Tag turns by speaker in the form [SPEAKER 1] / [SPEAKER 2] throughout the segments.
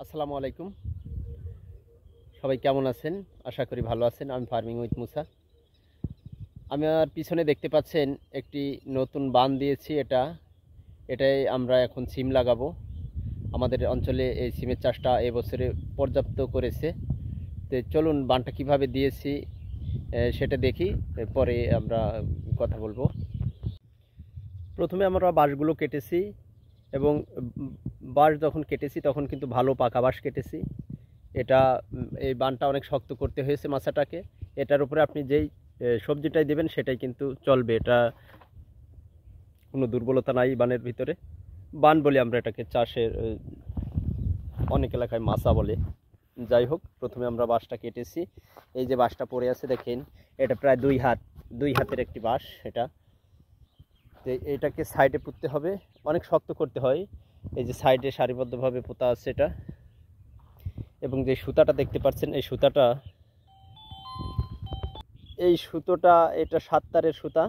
[SPEAKER 1] আসসালামু আলাইকুম। সবাই কেমন আছেন? আশা করি ভালো আছেন। আমি ফার্মিং উইথ মুসা। আমার পিছনে দেখতে পাচ্ছেন একটি নতুন বান দিয়েছি। এটাই আমরা এখন সিম লাগাবো। আমাদের অঞ্চলে এই সিমের চাষটা এবছরে পর্যাপ্ত করেছে। তো চলুন বানটা কিভাবে দিয়েছি সেটা দেখি, পরে আমরা কথা বলবো। প্রথমে আমরা বাঁশগুলো কেটেছি এবং বাঁশ যখন কেটেছি তখন কিন্তু ভালো পাকা বাঁশ কেটেছি। এই বানটা অনেক শক্ত করতে হয়েছে মাছাটাকে। এটার উপরে আপনি যেই সবজিটাই দেবেন সেটাই কিন্তু চলবে। এটা কোনো দুর্বলতা নাই বানের ভিতরে। বান বলি আমরা এটাকে, চাষের অনেক এলাকায় মাছা বলে। যাই হোক, প্রথমে আমরা বাঁশটা কেটেছি। এই যে বাঁশটা পড়ে আছে দেখেন, এটা প্রায় দুই হাতের একটি বাঁশ। এটাকে সাইডে পুঁততে হবে, অনেক শক্ত করতে হয়। এই যে সাইডে সারিবদ্ধভাবে পোতা আছে এটা। এবং যে সুতাটা দেখতে পাচ্ছেন, এই সুতোটা এটা 7 তারের সুতা।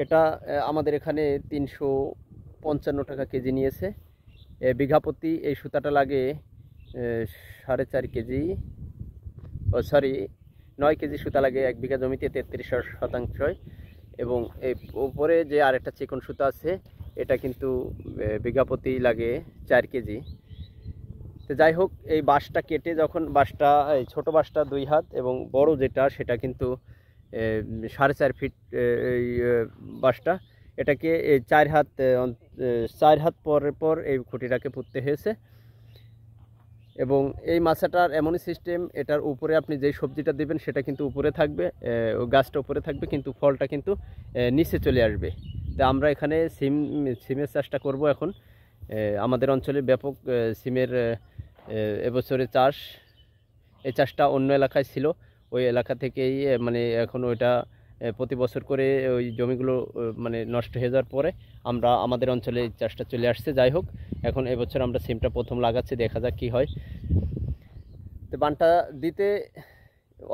[SPEAKER 1] এটা আমাদের এখানে 355 টাকা কেজি নিয়েছে। বিঘা প্রতি এই সুতাটা লাগে 4.5 কেজি, 9 কেজি সুতা লাগে 1 বিঘা জমিতে 33 শতাংশয়। এবং এই উপরে যে আরেকটা চিকন সুতা আছে, এটা কিন্তু বিঘা প্রতি লাগে 4 কেজি। তো যাই হোক, এই বাঁশটা কেটে যখন এই ছোটো বাঁশটা 2 হাত এবং বড় যেটা সেটা কিন্তু 4.5 ফিট। এই বাঁশটা এটাকে 4 হাত পর এই খুঁটিটাকে পুঁততে হয়েছে। এবং এই মাছাটার এমনই সিস্টেম, এটার উপরে আপনি যেই সবজিটা দেবেন সেটা কিন্তু উপরে থাকবে, গাছটা উপরে থাকবে, কিন্তু ফলটা কিন্তু নিচে চলে আসবে। তা আমরা এখানে সিমের চাষটা করব এখন। আমাদের অঞ্চলে ব্যাপক সিমের এবছরে চাষ। এই চাষটা অন্য এলাকায় ছিল, ওই এলাকা থেকেই মানে এখন ওইটা প্রতি বছর করে ওই জমিগুলো মানে নষ্ট হয়ে যাওয়ার পরে আমরা আমাদের অঞ্চলে এই চাষটা চলে আসছে। যাই হোক, এখন এবছর আমরা সিমটা প্রথম লাগাচ্ছি, দেখা যাক কী হয়। তো বানটা দিতে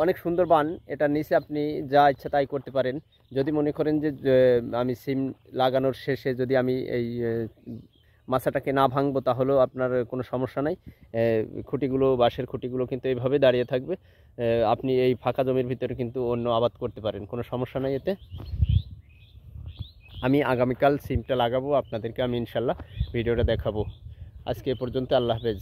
[SPEAKER 1] অনেক সুন্দর বান। এটা নিচে আপনি যা ইচ্ছা তাই করতে পারেন। যদি মনে করেন যে আমি সিম লাগানোর শেষে যদি আমি এই মাছাটাকে না ভাঙবো, তাহলেও আপনার কোনো সমস্যা নাই। বাঁশের খুঁটিগুলো কিন্তু এইভাবে দাঁড়িয়ে থাকবে। আপনি এই ফাঁকা জমির ভিতরে কিন্তু অন্য আবাদ করতে পারেন, কোনো সমস্যা নাই এতে। আমি আগামীকাল সিমটা লাগাবো, আপনাদেরকে আমি ইনশাল্লাহ ভিডিওটা দেখাবো। আজকে এ পর্যন্ত, আল্লাহ হাফেজ।